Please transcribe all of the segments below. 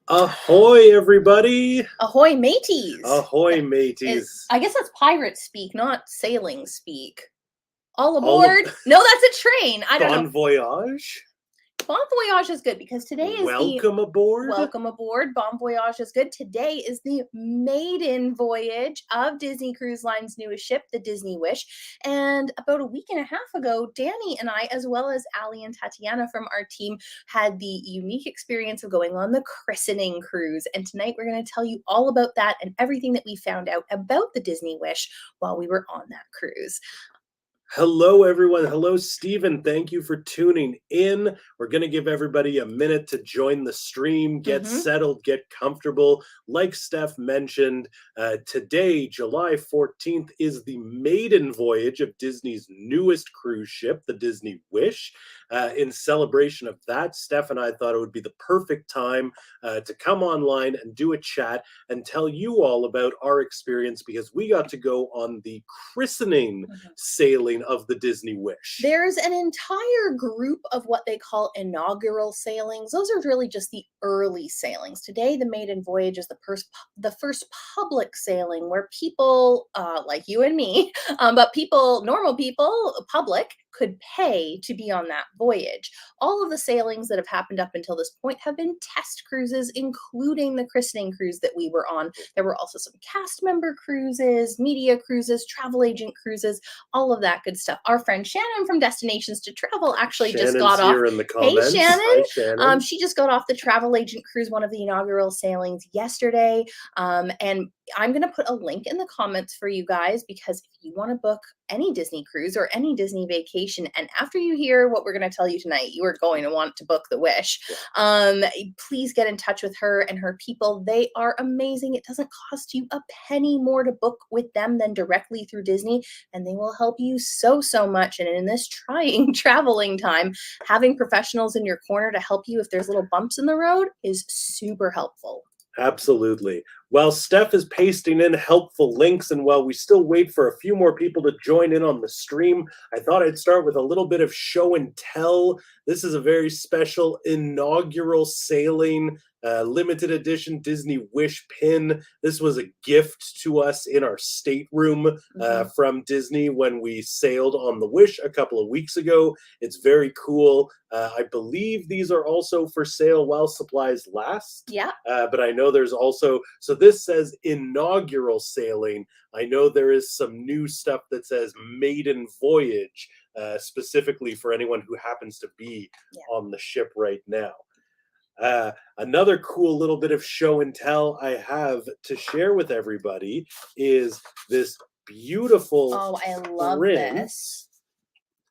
Ahoy, everybody! Ahoy, mateys! Ahoy, mateys! I guess that's pirate speak, not sailing speak. All aboard? No, that's a train. I don't know. Bon voyage. Bon voyage is good because today is Welcome aboard. Welcome aboard. Bon voyage is good. Today is the maiden voyage of Disney Cruise Line's newest ship, the Disney Wish. And about a week and a half ago, Danny and I, as well as Ali and Tatiana from our team, had the unique experience of going on the Christening Cruise. And tonight we're going to tell you all about that and everything that we found out about the Disney Wish while we were on that cruise. Hello, everyone. Hello, Stephen. Thank you for tuning in. We're going to give everybody a minute to join the stream, get settled, get comfortable. Like Steph mentioned, today, July 14th, is the maiden voyage of Disney's newest cruise ship, the Disney Wish. In celebration of that, Steph and I thought it would be the perfect time to come online and do a chat and tell you all about our experience because we got to go on the christening sailing of the Disney Wish. There's an entire group of what they call inaugural sailings. Those are really just the early sailings. Today, the maiden voyage is the first public sailing where people like you and me, but normal people, public, could pay to be on that voyage. All of the sailings that have happened up until this point have been test cruises, including the christening cruise that we were on. There were also some cast member cruises, media cruises, travel agent cruises, all of that good stuff. Our friend Shannon from Destinations to Travel actually just got off. Here in the comments. Hey, Shannon. Hi, Shannon. She just got off the travel agent cruise, one of the inaugural sailings yesterday. And I'm going to put a link in the comments for you guys because if you want to book any Disney cruise or any Disney vacation, and after you hear what we're going to tell you tonight, you are going to want to book the Wish. Please get in touch with her and her people. They are amazing. It doesn't cost you a penny more to book with them than directly through Disney, and they will help you so much. And in this trying traveling time, having professionals in your corner to help you if there's little bumps in the road is super helpful. Absolutely. While Steph is pasting in helpful links and while we still wait for a few more people to join in on the stream, I thought I'd start with a little bit of show and tell. This is a very special inaugural sailing, limited edition Disney Wish pin. This was a gift to us in our stateroom from Disney when we sailed on the Wish a couple of weeks ago. It's very cool. I believe these are also for sale while supplies last. Yeah. But I know there's also, so this says inaugural sailing. I know there is some new stuff that says maiden voyage, specifically for anyone who happens to be on the ship right now. Another cool little bit of show and tell I have to share with everybody is this beautiful I love this.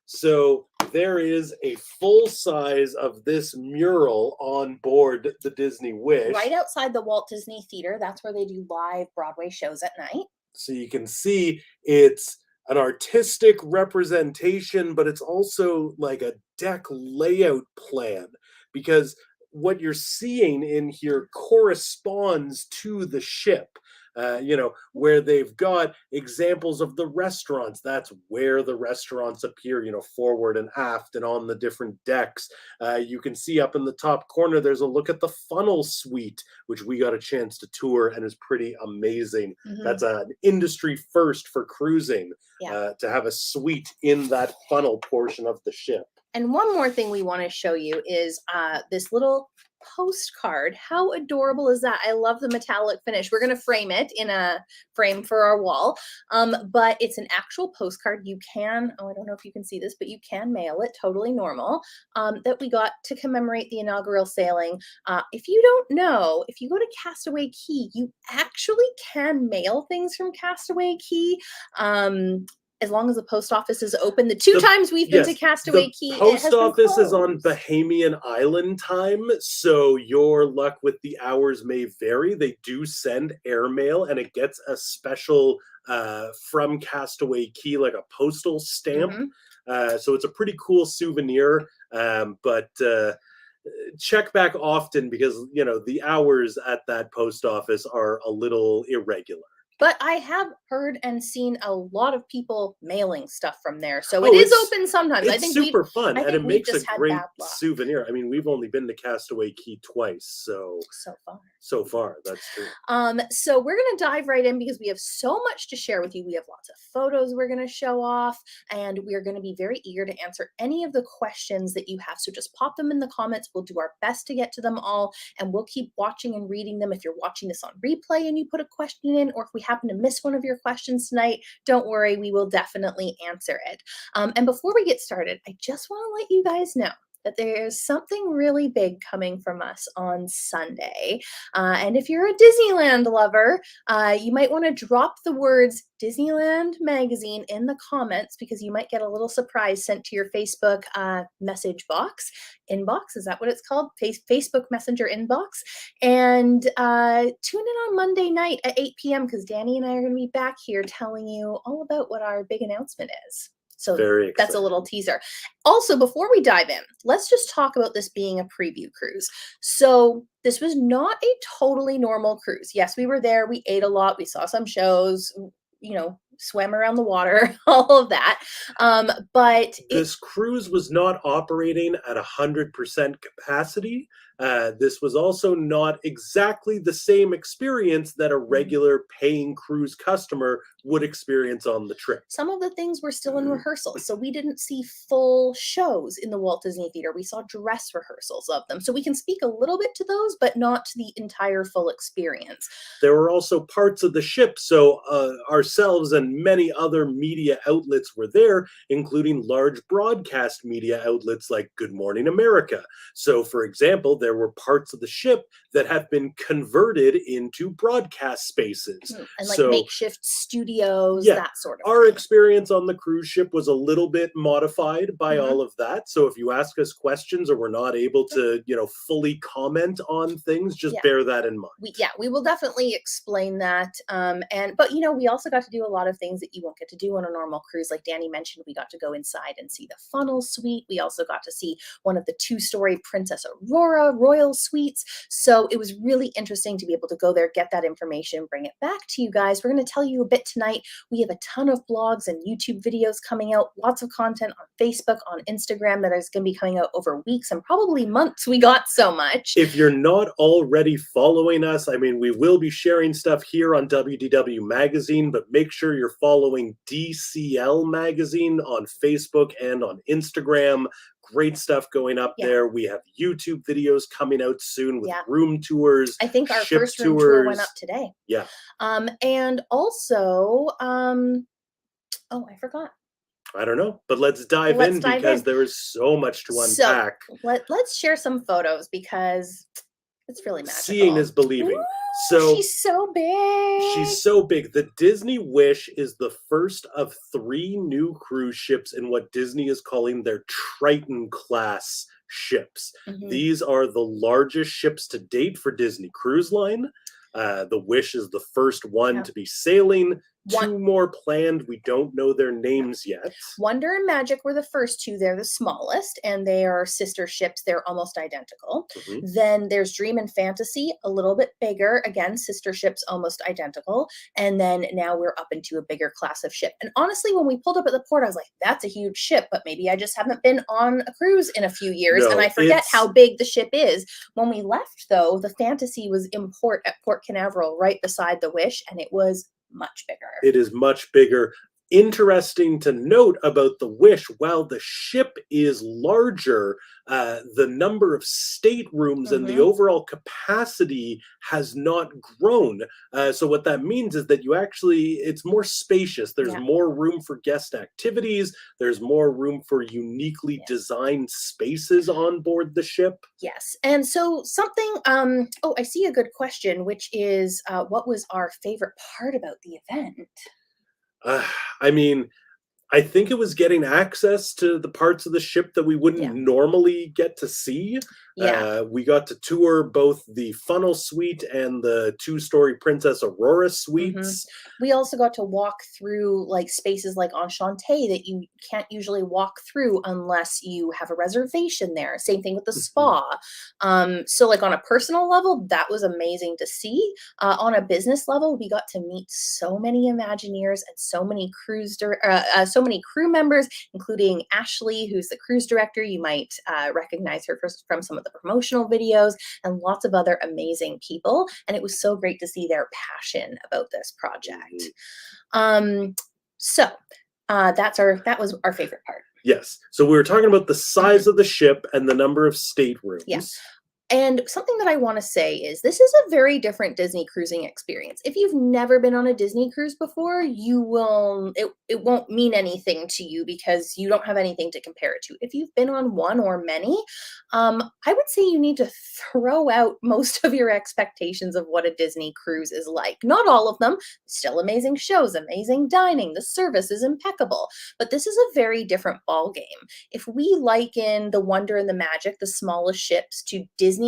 So there is a full size of this mural on board the Disney Wish. Right outside the Walt Disney Theater. That's where they do live Broadway shows at night. So you can see it's an artistic representation, but it's also like a deck layout plan because what you're seeing in here corresponds to the ship. Where they've got examples of the restaurants. That's where the restaurants appear, forward and aft and on the different decks. You can see up in the top corner, there's a look at the funnel suite, which we got a chance to tour and is pretty amazing. That's an industry first for cruising, to have a suite in that funnel portion of the ship. And one more thing we want to show you is this little postcard. How adorable is that? I love the metallic finish. We're going to frame it in a frame for our wall, but it's an actual postcard. You can, I don't know if you can see this, but you can mail it, totally normal, that we got to commemorate the inaugural sailing. If you don't know, if you go to Castaway Cay, you actually can mail things from Castaway Cay. As long as the post office is open. The two times we've been to Castaway Cay, the post office is on Bahamian Island time, so your luck with the hours may vary. They do send airmail, and it gets a special from Castaway Cay, like a postal stamp. So it's a pretty cool souvenir, but check back often because, the hours at that post office are a little irregular. But I have heard and seen a lot of people mailing stuff from there, so it Oh, is it's open sometimes. I it's think super fun, I and think it we've makes a just had great bad luck souvenir. I mean, we've only been to Castaway Key twice, so far. so far, that's true. So we're gonna dive right in because we have so much to share with you. We have lots of photos we're gonna show off, and we're gonna be very eager to answer any of the questions that you have. So just pop them in the comments. We'll do our best to get to them all, and we'll keep watching and reading them. If you're watching this on replay and you put a question in, or if we happen to miss one of your questions tonight, don't worry, we will definitely answer it. And before we get started, I just want to let you guys know that there's something really big coming from us on Sunday. And if you're a Disneyland lover, you might want to drop the words Disneyland Magazine in the comments because you might get a little surprise sent to your Facebook message box. Inbox, is that what it's called? Facebook Messenger inbox. And tune in on Monday night at 8 p.m. because Danny and I are going to be back here telling you all about what our big announcement is. So that's a little teaser. Also, before we dive in, let's just talk about this being a preview cruise. So this was not a totally normal cruise. Yes, we were there. We ate a lot. We saw some shows, swam around the water, all of that. But this cruise was not operating at 100% capacity. This was also not exactly the same experience that a regular paying cruise customer would experience on the trip. Some of the things were still in rehearsal, so we didn't see full shows in the Walt Disney Theater. We saw dress rehearsals of them, so we can speak a little bit to those, but not to the entire full experience. There were also parts of the ship, so ourselves and many other media outlets were there, including large broadcast media outlets like Good Morning America. So, for example, there were parts of the ship that have been converted into broadcast spaces. And like makeshift studios, yeah, that sort of our thing. experience on the cruise ship was a little bit modified by all of that. So if you ask us questions or we're not able to, fully comment on things, just bear that in mind. We will definitely explain that. But we also got to do a lot of things that you won't get to do on a normal cruise. Like Danny mentioned, we got to go inside and see the funnel suite. We also got to see one of the 2-story Princess Aurora royal suites. So it was really interesting to be able to go there, get that information, bring it back to you guys. We're going to tell you a bit tonight. We have a ton of blogs and YouTube videos coming out, lots of content on Facebook, on Instagram that is going to be coming out over weeks and probably months. We got so much. If you're not already following us, I mean, we will be sharing stuff here on WDW Magazine, but make sure you're following DCL Magazine on Facebook and on Instagram. Great stuff going up there. We have YouTube videos coming out soon with room tours. I think our first room tour went up today. Yeah. And also, I forgot. I don't know, but let's dive in because there is so much to unpack. So let's share some photos because it's really magical. Seeing is believing. Ooh, so she's so big. She's so big. The Disney Wish is the first of 3 new cruise ships in what Disney is calling their Triton-class ships. These are the largest ships to date for Disney Cruise Line. The Wish is the first one to be sailing. 2 more planned. We don't know their names yet. Wonder and Magic were the first 2. They're the smallest, and they are sister ships. They're almost identical. Then there's Dream and Fantasy, a little bit bigger. Again, sister ships, almost identical. And then now we're up into a bigger class of ship. And honestly, when we pulled up at the port, I was like, that's a huge ship, but maybe I just haven't been on a cruise in a few years, and I forget how big the ship is. When we left, though, the Fantasy was in port at Port Canaveral, right beside the Wish, and it was much bigger. It is much bigger. Interesting to note about the Wish, while the ship is larger, the number of staterooms and the overall capacity has not grown. So what that means is that it's more spacious. There's more room for guest activities. There's more room for uniquely designed spaces on board the ship. Yes. And so something, I see a good question, which is what was our favorite part about the event? I mean, I think it was getting access to the parts of the ship that we wouldn't normally get to see. Yeah. We got to tour both the Funnel Suite and the 2-story Princess Aurora suites. We also got to walk through like spaces like Enchante that you can't usually walk through unless you have a reservation there. Same thing with the spa. So like on a personal level, that was amazing to see. On a business level, we got to meet so many Imagineers and so many so many crew members, including Ashley, who's the cruise director. You might recognize her from some of the promotional videos, and lots of other amazing people. And it was so great to see their passion about this project. So that was our favorite part. Yes. So we were talking about the size of the ship and the number of staterooms. Yes. And something that I want to say is this is a very different Disney cruising experience. If you've never been on a Disney cruise before, it won't mean anything to you because you don't have anything to compare it to. If you've been on one or many, I would say you need to throw out most of your expectations of what a Disney cruise is like. Not all of them, still amazing shows, amazing dining, the service is impeccable, but this is a very different ball game. If we liken the wonder and the magic, the smallest ships, to Disneyland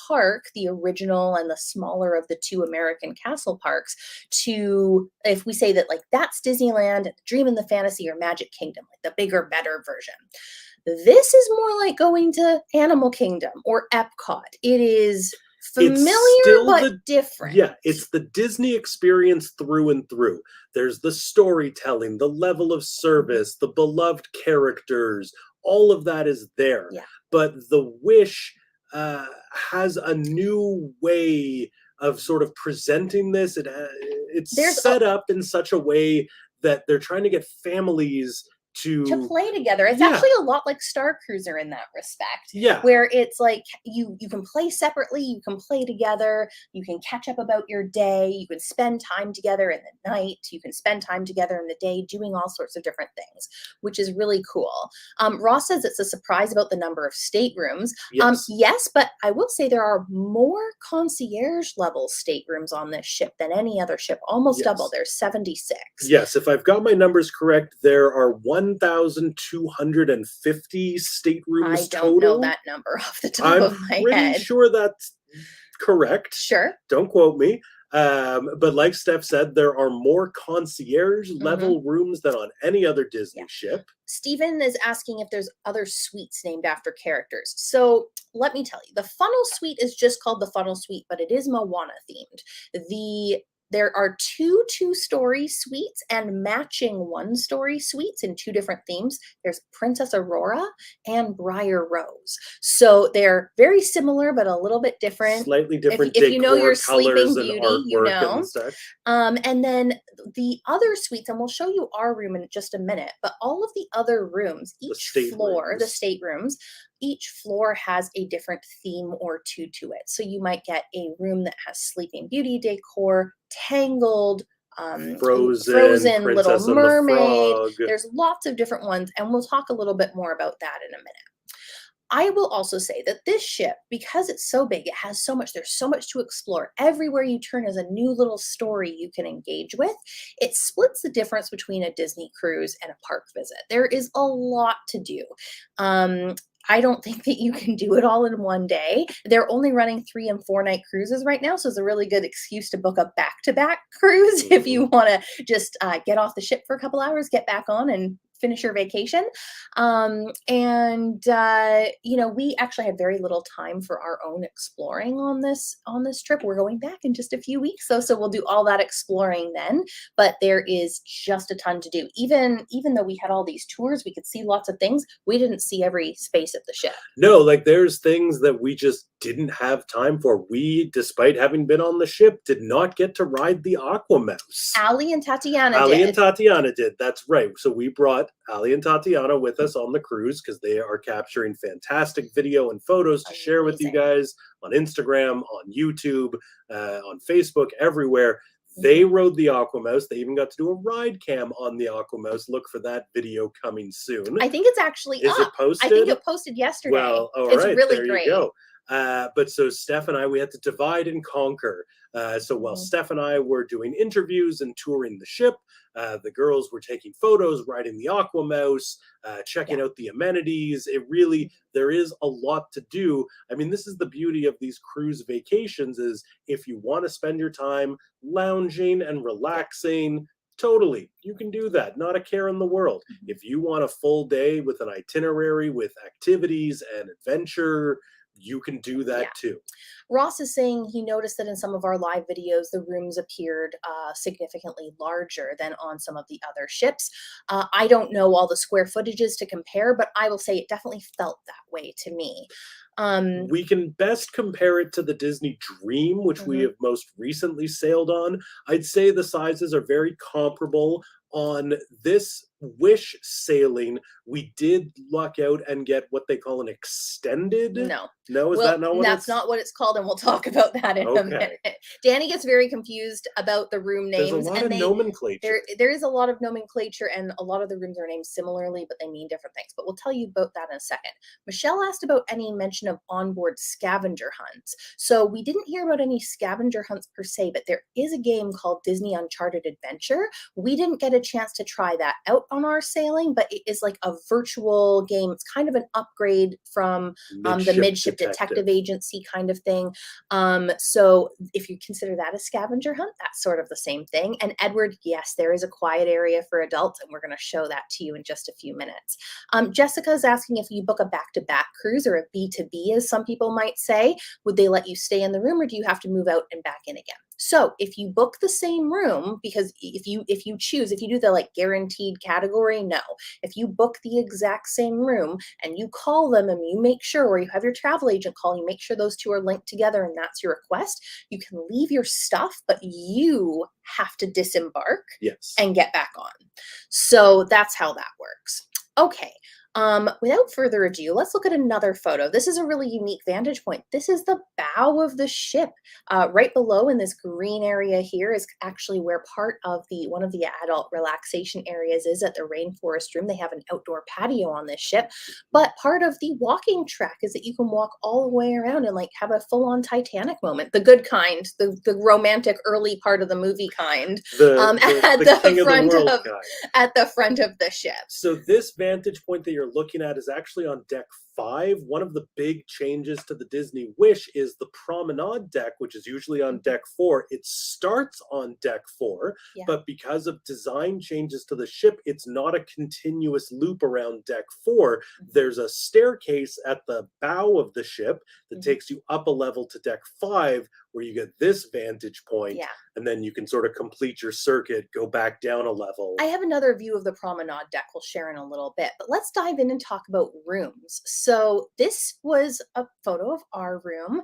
Park, the original and the smaller of the two American castle parks, to if we say that like that's Disneyland, Dream and the Fantasy or Magic Kingdom, like the bigger, better version. This is more like going to Animal Kingdom or Epcot. It is familiar but different. Yeah, it's the Disney experience through and through. There's the storytelling, the level of service, the beloved characters, all of that is there. Yeah. But the Wish has a new way of sort of presenting this. It's set up in such a way that they're trying to get families to play together. It's actually a lot like Star Cruiser in that respect. Yeah. Where it's like you can play separately, you can play together, you can catch up about your day, you can spend time together in the night, you can spend time together in the day doing all sorts of different things, which is really cool. Ross says it's a surprise about the number of staterooms. Yes, but I will say there are more concierge level staterooms on this ship than any other ship, almost double. There's 76. Yes, if I've got my numbers correct, there are 1,250 staterooms total. I don't know that number off the top of my head. I'm pretty sure that's correct. Sure. Don't quote me. But like Steph said, there are more concierge level rooms than on any other Disney ship. Stephen is asking if there's other suites named after characters. So let me tell you, the Funnel Suite is just called the Funnel Suite, but it is Moana themed. There are two 2-story suites and matching 1-story suites in 2 different themes. There's Princess Aurora and Briar Rose. So they're very similar, but a little bit different. Slightly different if you know your Sleeping and Beauty, you know. And such. And then the other suites, and we'll show you our room in just a minute, but all of the other rooms, each floor, the staterooms, each floor has a different theme or two to it. So you might get a room that has Sleeping Beauty decor, Tangled, Frozen, Little Mermaid. There's lots of different ones, and we'll talk a little bit more about that in a minute. I will also say that this ship, because it's so big, it has so much, there's so much to explore. Everywhere you turn is a new little story you can engage with. It splits the difference between a Disney cruise and a park visit. There is a lot to do. I don't think that you can do it all in one day. They're only running 3- and 4-night cruises right now, so it's a really good excuse to book a back-to-back cruise if you want to just get off the ship for a couple hours, get back on, and finish your vacation. You know, we actually had very little time for our own exploring on this trip. We're going back in just a few weeks, so we'll do all that exploring then. But there is just a ton to do. Even though we had all these tours, we could see lots of things. We didn't see every space of the ship. No, like there's things that we just didn't have time for. We, despite having been on the ship, did not get to ride the Aquamouse. Ali and Tatiana did. That's right. So we brought Ali and Tatiana with us on the cruise because they are capturing fantastic video and photos to share with you guys on Instagram, on YouTube, on Facebook, everywhere. They rode the Aquamouse. They even got to do a ride cam on the Aquamouse. Look for that video coming soon. I think it's actually up. Is it posted? I think it posted yesterday. Well, all it's right, really there great. You go. But so Steph and I, we had to divide and conquer. So while Steph and I were doing interviews and touring the ship, the girls were taking photos, riding the Aqua Mouse, checking out the amenities. It really, there is a lot to do. I mean, this is the beauty of these cruise vacations is if you want to spend your time lounging and relaxing, totally, you can do that. Not a care in the world. If you want a full day with an itinerary, with activities and adventure, you can do that too. Ross is saying he noticed that in some of our live videos, the rooms appeared significantly larger than on some of the other ships. I don't know all the square footages to compare, but I will say it definitely felt that way to me. We can best compare it to the Disney Dream, which we have most recently sailed on. I'd say the sizes are very comparable. On this Wish sailing, we did luck out and get what they call an extended. No, is that not what that's not what it's called, and we'll talk about that in a minute. Danny gets very confused about the room names. There's a lot of nomenclature. There is a lot of nomenclature, and a lot of the rooms are named similarly, but they mean different things. But we'll tell you about that in a second. Michelle asked about any mention of onboard scavenger hunts. So we didn't hear about any scavenger hunts per se, but there is a game called Disney Uncharted Adventure. We didn't get a chance to try that out on our sailing, but it is like a virtual game. It's kind of an upgrade from the Midship Detective Agency kind of thing. So if you consider that a scavenger hunt, that's sort of the same thing. And Edward, yes, there is a quiet area for adults, and we're going to show that to you in just a few minutes. Jessica is asking if you book a back-to-back cruise or a B2B, as some people might say, would they let you stay in the room, or do you have to move out and back in again? So if you book the same room, because if you do the like guaranteed category, no. If you book the exact same room and you call them and you make sure, or you have your travel agent call, you make sure those two are linked together and that's your request, you can leave your stuff, but you have to disembark and get back on. So that's how that works. Okay. Without further ado, let's look at another photo. This is a really unique vantage point. This is the bow of the ship. Right below in this green area here is actually where part of one of the adult relaxation areas is at the Rainforest Room. They have an outdoor patio on this ship, but part of the walking track is that you can walk all the way around and like have a full-on Titanic moment, the good kind, the romantic early part of the movie kind, at the front of the ship. So this vantage point that you're looking at is actually on deck 5. One of the big changes to the Disney Wish is the promenade deck, which is usually on deck 4. It starts on deck 4, but because of design changes to the ship, it's not a continuous loop around deck 4. There's a staircase at the bow of the ship that takes you up a level to deck 5, where you get this vantage point, and then you can sort of complete your circuit, go back down a level. I have another view of the promenade deck we'll share in a little bit, but let's dive in and talk about rooms. So this was a photo of our room.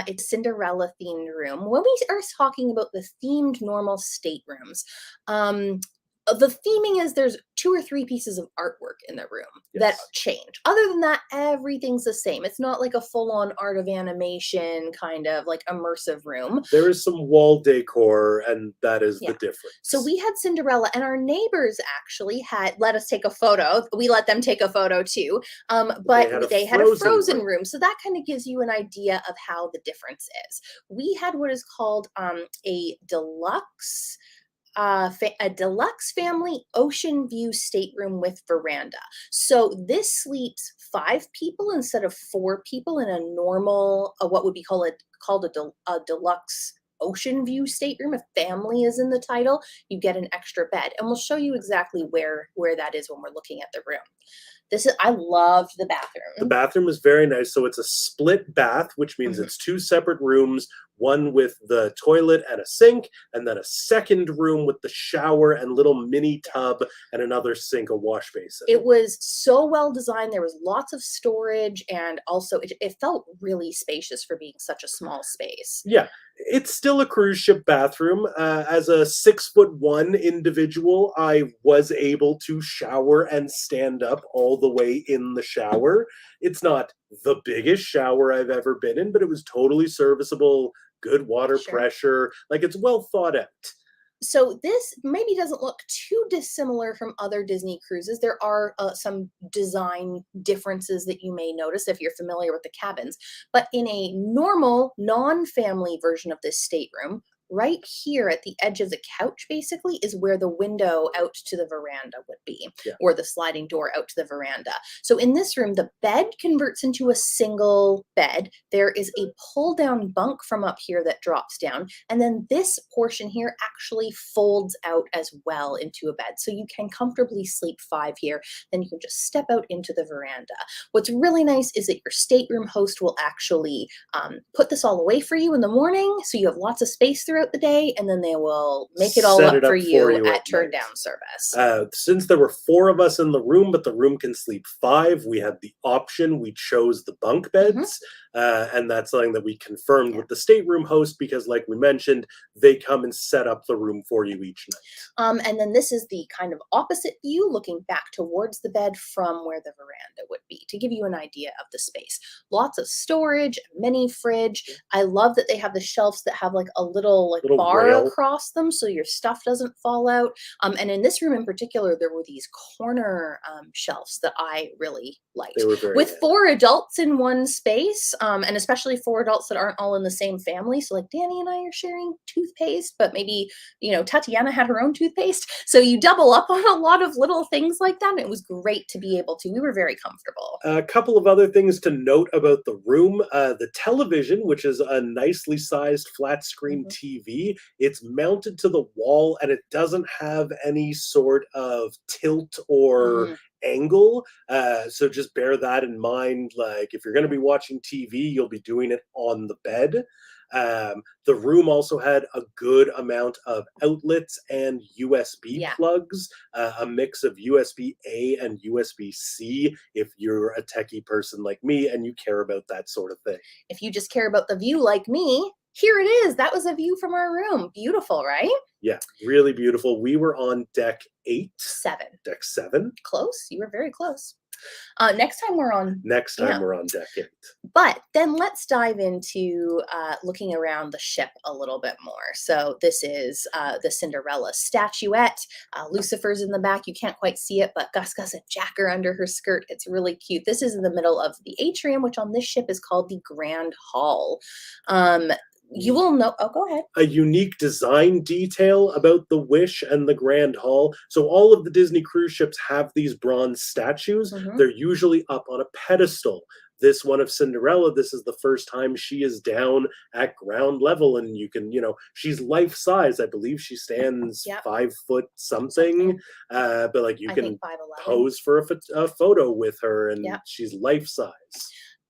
It's Cinderella themed room. When we are talking about the themed normal staterooms, the theming is there's 2 or 3 pieces of artwork in the room that change. Other than that, everything's the same. It's not like a full-on art of animation kind of like immersive room. There is some wall decor, and that is the difference. So we had Cinderella, and our neighbors actually had let us take a photo. We let them take a photo too, but they had a frozen room. So that kind of gives you an idea of how the difference is. We had what is called a deluxe family ocean view stateroom with veranda. So this sleeps 5 people instead of 4 people in a normal, what would be called a deluxe ocean view stateroom. If family is in the title, you get an extra bed, and we'll show you exactly where that is when we're looking at the room. I loved the bathroom. The bathroom is very nice. So it's a split bath, which means it's 2 separate rooms, one with the toilet and a sink, and then a second room with the shower and little mini tub and another sink, a wash basin. It was so well designed. There was lots of storage, and also it felt really spacious for being such a small space. Yeah, it's still a cruise ship bathroom. As a 6'1" individual, I was able to shower and stand up all the way in the shower. It's not the biggest shower I've ever been in, but it was totally serviceable, good water pressure. Like, it's well thought out. So this maybe doesn't look too dissimilar from other Disney cruises. There are some design differences that you may notice if you're familiar with the cabins. But in a normal, non-family version of this stateroom, right here at the edge of the couch basically is where the window out to the veranda would be, or the sliding door out to the veranda. So in this room, the bed converts into a single bed. There is a pull down bunk from up here that drops down. And then this portion here actually folds out as well into a bed. So you can comfortably sleep 5 here. Then you can just step out into the veranda. What's really nice is that your stateroom host will actually put this all away for you in the morning. So you have lots of space throughout the day, and then they will make it all Set up for you at turn night. down service. Since there were 4 of us in the room, but the room can sleep 5, we had the option. We chose the bunk beds, and that's something that we confirmed with the stateroom host because, like we mentioned, they come and set up the room for you each night. And then this is the kind of opposite view, looking back towards the bed from where the veranda would be, to give you an idea of the space. Lots of storage, a mini fridge. I love that they have the shelves that have like a little bar rail across them so your stuff doesn't fall out. And in this room in particular, there were these corner shelves that I really liked. They were very with good. 4 adults in one space, and especially 4 adults that aren't all in the same family. So like Danny and I are sharing toothpaste, but maybe, you know, Tatiana had her own toothpaste. So you double up on a lot of little things like that. And it was great to be able to. We were very comfortable. A couple of other things to note about the room. The television, which is a nicely sized flat screen TV, it's mounted to the wall and it doesn't have any sort of tilt or angle. So just bear that in mind. Like if you're going to be watching TV, you'll be doing it on the bed. The room also had a good amount of outlets and USB plugs, a mix of USB-A and USB-C if you're a techie person like me and you care about that sort of thing. If you just care about the view like me, here it is. That was a view from our room. Beautiful, right? Yeah, really beautiful. We were on deck 8. 7. Deck 7. Close. You were very close. Next time we're on deck 8. But then let's dive into looking around the ship a little bit more. So this is the Cinderella statuette. Lucifer's in the back. You can't quite see it, but Gus and Jack are under her skirt. It's really cute. This is in the middle of the atrium, which on this ship is called the Grand Hall. You will know. Oh, go ahead. A unique design detail about the Wish and the Grand Hall. So all of the Disney cruise ships have these bronze statues. They're usually up on a pedestal. This one of Cinderella, this is the first time she is down at ground level, and you can, you know, she's life size. I believe she stands 5 foot something, but like you can pose for a photo with her, and she's life size.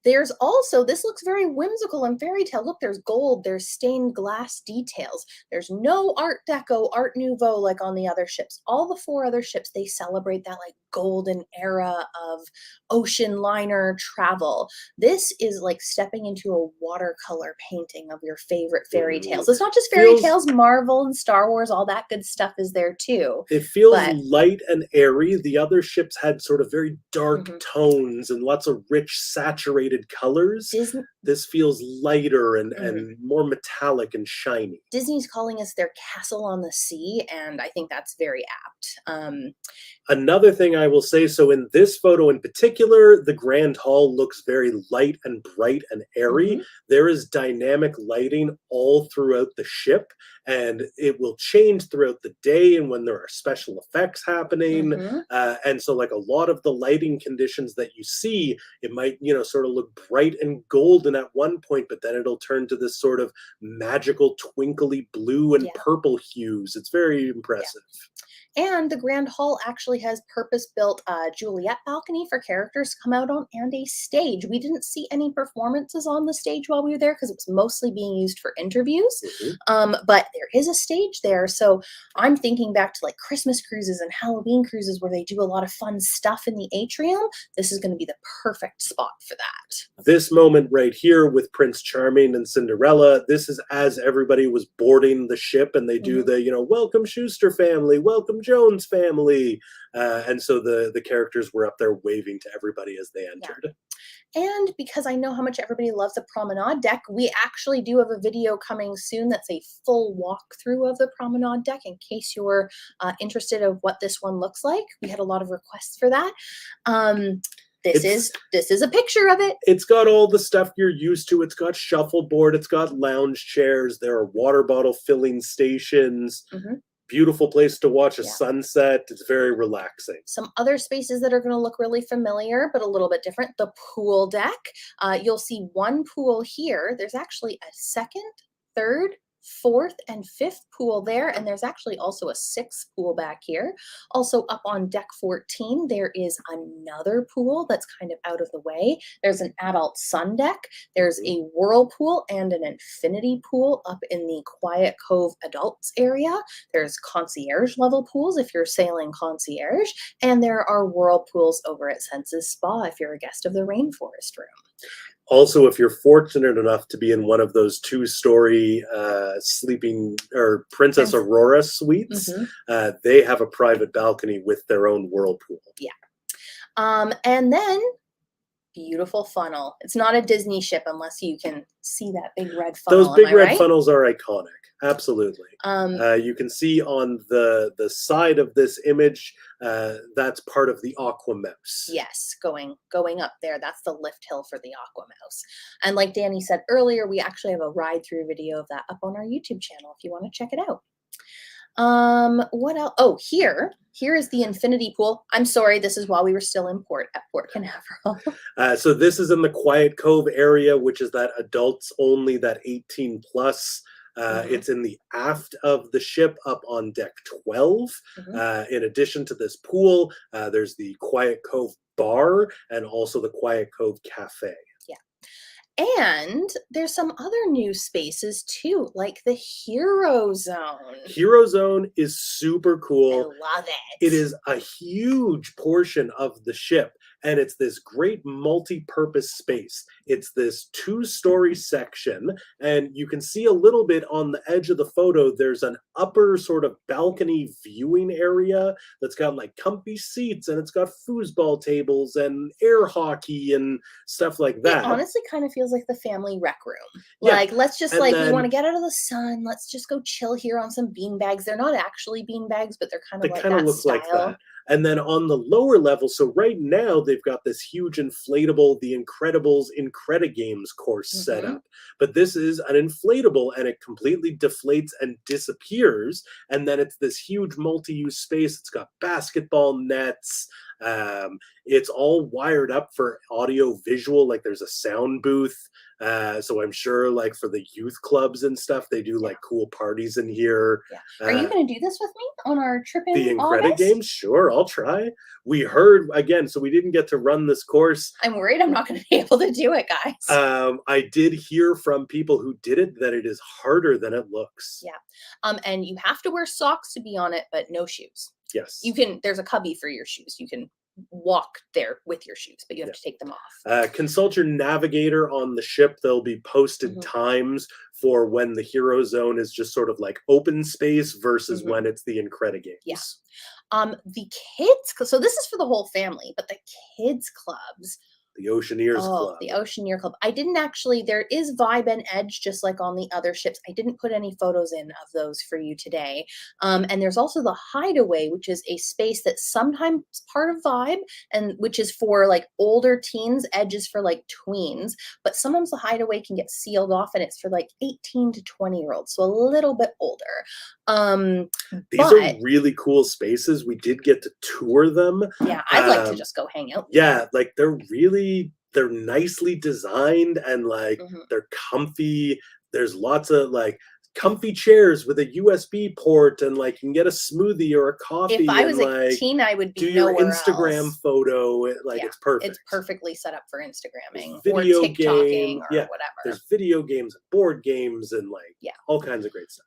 There's also, this looks very whimsical and fairy tale. Look, there's gold, there's stained glass details. There's no Art Deco, Art Nouveau like on the other ships. All the 4 other ships, they celebrate that like golden era of ocean liner travel. This is like stepping into a watercolor painting of your favorite fairy tales. It's not just fairy tales, Marvel and Star Wars, all that good stuff is there too. It feels light and airy. The other ships had sort of very dark tones and lots of rich, saturated colors. This feels lighter and more metallic and shiny. Disney's calling us their castle on the sea, and I think that's very apt. Another thing I will say, so in this photo in particular, the Grand Hall looks very light and bright and airy. There is dynamic lighting all throughout the ship, and it will change throughout the day and when there are special effects happening. And so like a lot of the lighting conditions that you see, it might, you know, sort of look bright and golden at one point, but then it'll turn to this sort of magical twinkly blue and purple hues. It's very impressive. And the Grand Hall actually has purpose-built Juliet balcony for characters to come out on, and a stage. We didn't see any performances on the stage while we were there because it was mostly being used for interviews. But there is a stage there. So I'm thinking back to like Christmas cruises and Halloween cruises where they do a lot of fun stuff in the atrium. This is going to be the perfect spot for that. This moment right here with Prince Charming and Cinderella, this is as everybody was boarding the ship and they do the, you know, welcome Schuster family, welcome from Jones family. And so the characters were up there waving to everybody as they entered. And because I know how much everybody loves the promenade deck, we actually do have a video coming soon that's a full walkthrough of the promenade deck in case you're interested of what this one looks like. We had a lot of requests for that. This is a picture of it. It's got all the stuff you're used to. It's got shuffleboard. It's got lounge chairs. There are water bottle filling stations. Beautiful place to watch a sunset. It's very relaxing. Some other spaces that are going to look really familiar, but a little bit different. The pool deck. You'll see one pool here. There's actually a second, third, fourth, and fifth pool there. And there's actually also a sixth pool back here. Also up on deck 14, there is another pool that's kind of out of the way. There's an adult sun deck. There's a whirlpool and an infinity pool up in the Quiet Cove adults area. There's concierge level pools if you're sailing concierge. And there are whirlpools over at Senses Spa if you're a guest of the Rainforest Room. Also, if you're fortunate enough to be in one of those 2-story sleeping or Princess Aurora suites, they have a private balcony with their own whirlpool. Yeah. And then beautiful funnel. It's not a Disney ship unless you can see that big red funnel. Those big red funnels are iconic. Absolutely. You can see on the side of this image, that's part of the Aqua Mouse. Yes, going up there. That's the lift hill for the Aqua Mouse. And like Danny said earlier, we actually have a ride-through video of that up on our YouTube channel if you want to check it out. What else? Oh, here is the infinity pool. I'm sorry, this is while we were still in port at Port Canaveral. So this is in the Quiet Cove area, which is that adults only, that 18 plus. It's in the aft of the ship up on deck 12. In addition to this pool, there's the Quiet Cove bar and also the Quiet Cove cafe. And there's some other new spaces too, like the Hero Zone. Hero Zone is super cool. I love it. It is a huge portion of the ship, and it's this great multi-purpose space. It's this 2-story section, and you can see a little bit on the edge of the photo, there's an upper sort of balcony viewing area that's got like comfy seats, and it's got foosball tables and air hockey and stuff like that. It honestly kind of feels like the family rec room. Like, let's just we want to get out of the sun. Let's just go chill here on some bean bags. They're not actually bean bags, but they're kind of like that look style. Like that. And then on the lower level, so right now they've got this huge inflatable, the Incredibles Incredigames course set up. But this is an inflatable, and it completely deflates and disappears. And then it's this huge multi-use space. It's got basketball nets. It's all wired up for audio visual, like there's a sound booth. So I'm sure like for the youth clubs and stuff, they do like cool parties in here. Are you going to do this with me on our trip in the August? Incredigames? Sure, I'll try. We heard, again, so we didn't get to run this course. I'm worried I'm not going to be able to do it, guys. I did hear from people who did it that it is harder than it looks. And you have to wear socks to be on it, but no shoes. Yes. You can, there's a cubby for your shoes. You can walk there with your shoes, but you have to take them off. Consult your navigator on the ship. There'll be posted times for when the Hero Zone is just sort of like open space versus when it's the Incredigames. The kids, so this is for the whole family, but the kids clubs, the Oceaneers Club. The Oceaneer Club. I didn't actually, there is Vibe and Edge just like on the other ships. I didn't put any photos in of those for you today. And there's also the Hideaway, which is a space that's sometimes part of Vibe, and which is for like older teens. Edge is for like tweens. But sometimes the Hideaway can get sealed off and it's for like 18 to 20-year-olds, so a little bit older. These are really cool spaces. We did get to tour them. Yeah, I'd like to just go hang out. Yeah, like they're nicely designed, and like they're comfy. There's lots of like comfy chairs with a USB port, and like you can get a smoothie or a coffee. If I was a teen, I would be do your Instagram else. Photo. It's perfect. It's perfectly set up for Instagramming video or TikToking or whatever. There's video games, board games, and like all kinds of great stuff.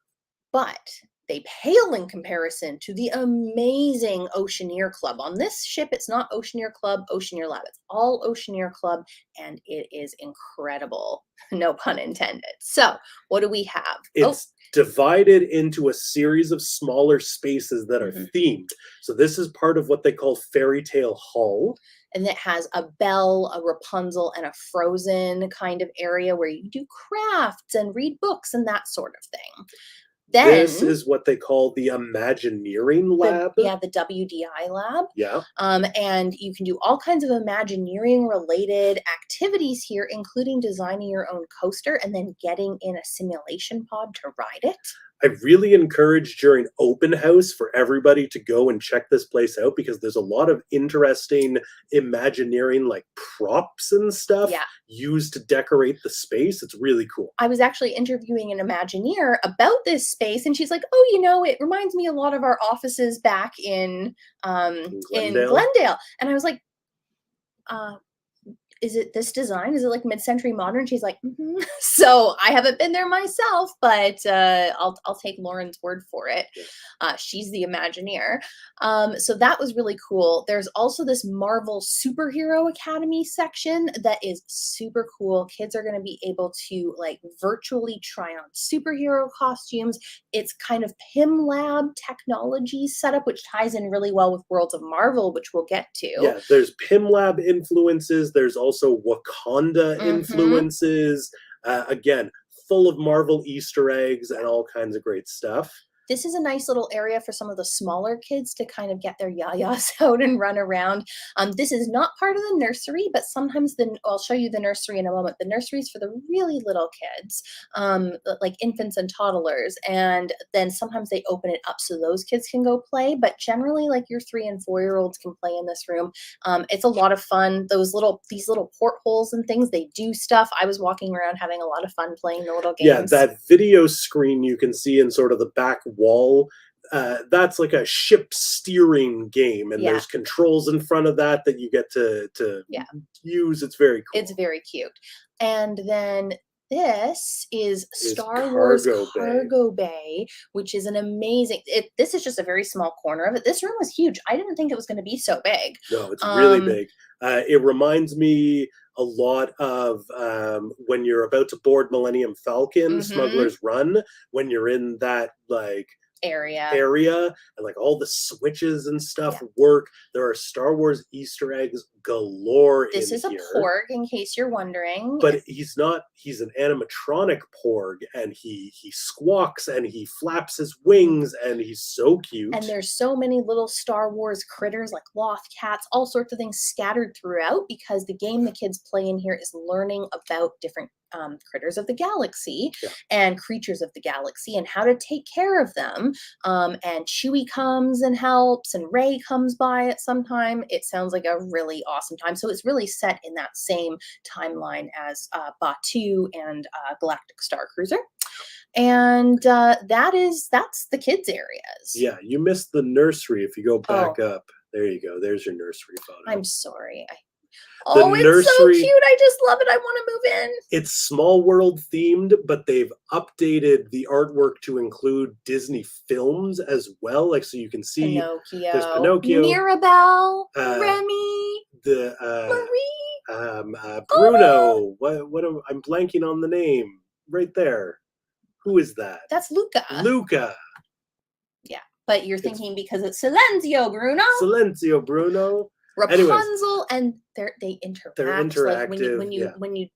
But they pale in comparison to the amazing Oceanear Club. On this ship, it's not Oceanear Club, Oceanear Lab. It's all Oceanear Club, and it is incredible. No pun intended. So what do we have? It's divided into a series of smaller spaces that are themed. So this is part of what they call Fairy Tale Hall. And it has a Belle, a Rapunzel, and a Frozen kind of area where you do crafts and read books and that sort of thing. Then, this is what they call the Imagineering Lab. The WDI lab. Yeah. And you can do all kinds of Imagineering related activities here, including designing your own coaster and then getting in a simulation pod to ride it. I really encourage during open house for everybody to go and check this place out, because there's a lot of interesting Imagineering like props and stuff used to decorate the space. It's really cool. I was actually interviewing an Imagineer about this space, and she's like, "Oh, you know, it reminds me a lot of our offices back in Glendale." And I was like, is it this design? Is it like mid-century modern? She's like, So I haven't been there myself, but I'll take Lauren's word for it. She's the Imagineer. So that was really cool. There's also this Marvel Superhero Academy section that is super cool. Kids are going to be able to like virtually try on superhero costumes. It's kind of PIM Lab technology setup, which ties in really well with Worlds of Marvel, which we'll get to. Yeah, there's PIM Lab influences. There's also Wakanda influences. Again, full of Marvel Easter eggs and all kinds of great stuff. This is a nice little area for some of the smaller kids to kind of get their yayas out and run around. This is not part of the nursery, but sometimes I'll show you the nursery in a moment. The nursery is for the really little kids, like infants and toddlers. And then sometimes they open it up so those kids can go play. But generally, like your 3- and 4-year-olds can play in this room. It's a lot of fun. These little portholes and things, they do stuff. I was walking around having a lot of fun playing the little games. Yeah, that video screen you can see in sort of the back wall, that's like a ship steering game, and there's controls in front of that you get to use. It's very cool. It's very cute. And then this is Star Wars Cargo Bay, which is an amazing, this is just a very small corner of it. This room was huge. I didn't think it was going to be so big. No, it's really big. It reminds me a lot of when you're about to board Millennium Falcon, Smuggler's Run, when you're in that like area and like all the switches and stuff work. There are Star Wars Easter eggs galore. This is a porg, in case you're wondering. But he's an animatronic porg, and he squawks and he flaps his wings, and he's so cute. And there's so many little Star Wars critters like loth cats, all sorts of things scattered throughout, because the game the kids play in here is learning about different critters of the galaxy and creatures of the galaxy and how to take care of them. And Chewie comes and helps, and Rey comes by at some time. It sounds like a really awesome time. So it's really set in that same timeline as Batuu and Galactic Star Cruiser. And that's the kids areas. Yeah, you missed the nursery. If you go back up, there you go. There's your nursery photo. I'm sorry. It's so cute. I just love it. I want to move in. It's Small World themed, but they've updated the artwork to include Disney films as well. Like, so you can see there's Pinocchio, Mirabelle, Remy, Marie, Bruno. I'm blanking on the name right there. Who is that? That's Luca. Luca. Yeah, but you're thinking because it's Silenzio Bruno. Silenzio Bruno. Rapunzel, and they interact. They're interactive. Like when you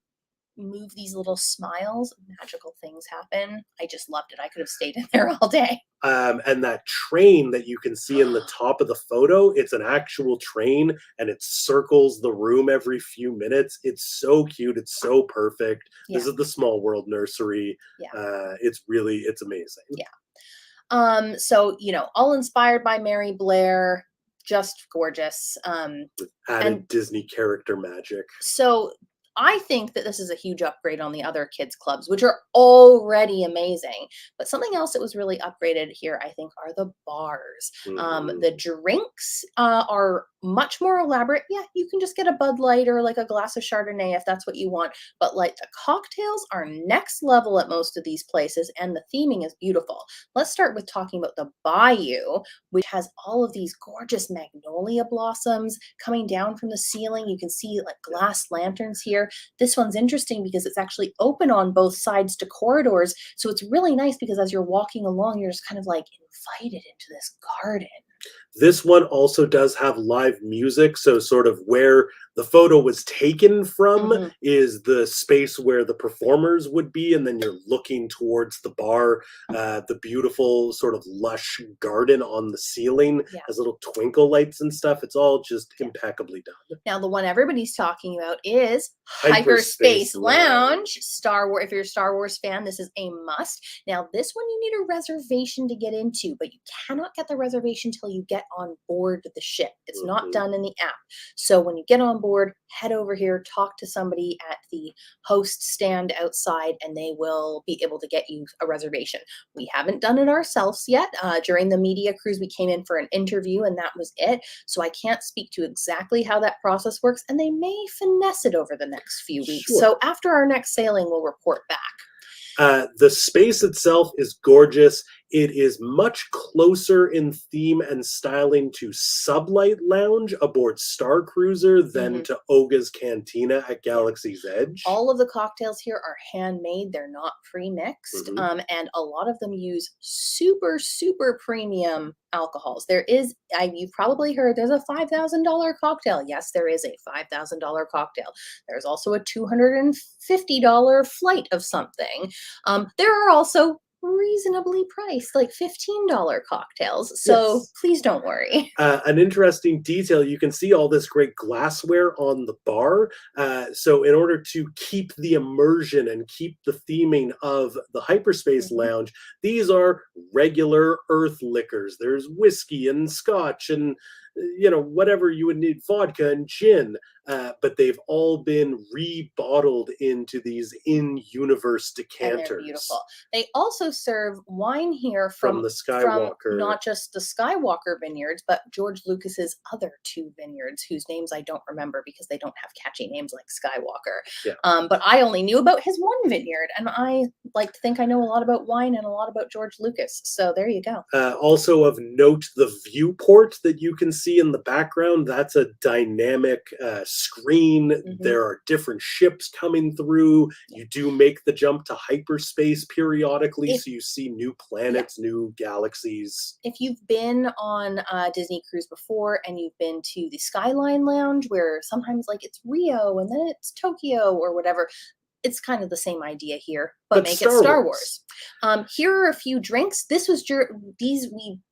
move these little smiles, magical things happen. I just loved it. I could have stayed in there all day. And that train that you can see in the top of the photo, it's an actual train, and it circles the room every few minutes. It's so cute. It's so perfect. Yeah. This is the Small World nursery. Yeah. It's amazing. Yeah. So, all inspired by Mary Blair. Just gorgeous. With added Disney character magic. So I think that this is a huge upgrade on the other kids clubs, which are already amazing. But something else that was really upgraded here, I think, are the bars. The drinks are much more elaborate. Yeah, you can just get a Bud Light or like a glass of Chardonnay if that's what you want. But like the cocktails are next level at most of these places, and the theming is beautiful. Let's start with talking about the Bayou, which has all of these gorgeous magnolia blossoms coming down from the ceiling. You can see like glass lanterns here. This one's interesting because it's actually open on both sides to corridors. So it's really nice because as you're walking along, you're just kind of like invited into this garden. This one also does have live music, so sort of where the photo was taken from is the space where the performers would be, and then you're looking towards the bar. The beautiful sort of lush garden on the ceiling has little twinkle lights and stuff. It's all just impeccably done. Now, the one everybody's talking about is Hyperspace Hyperspace Lounge. Star Wars. If you're a Star Wars fan, this is a must. Now, this one you need a reservation to get into, but you cannot get the reservation until you get on board the ship. It's not done in the app. So when you get on board, head over here, talk to somebody at the host stand outside, and they will be able to get you a reservation. We haven't done it ourselves yet. During the media cruise, we came in for an interview, and that was it. So I can't speak to exactly how that process works, and they may finesse it over the next few weeks. Sure. So after our next sailing, we'll report back. The space itself is gorgeous. It is much closer in theme and styling to Sublight Lounge aboard Star Cruiser than to Oga's Cantina at Galaxy's Edge. All of the cocktails here are handmade. They're not pre-mixed. And a lot of them use super, super premium alcohols. There is, you've probably heard, there's a $5,000 cocktail. Yes, there is a $5,000 cocktail. There's also a $250 flight of something. There are also reasonably priced, like $15 cocktails. So please don't worry. An interesting detail, you can see all this great glassware on the bar. So in order to keep the immersion and keep the theming of the Hyperspace Lounge, these are regular earth liquors. There's whiskey and scotch and whatever you would need, vodka and gin, but they've all been rebottled into these in-universe decanters. And they're beautiful. They also serve wine here from the Skywalker. From not just the Skywalker vineyards, but George Lucas's other 2 vineyards, whose names I don't remember because they don't have catchy names like Skywalker. But I only knew about his one vineyard, and I like to think I know a lot about wine and a lot about George Lucas. So there you go. Also of note, the viewport that you can see in the background, that's a dynamic screen. There are different ships coming through. You do make the jump to hyperspace periodically, so you see new planets, new galaxies. If you've been on a Disney cruise before and you've been to the Skyline Lounge, where sometimes like it's Rio and then it's Tokyo or whatever, it's kind of the same idea here, but make it Star Wars. Here are a few drinks. This was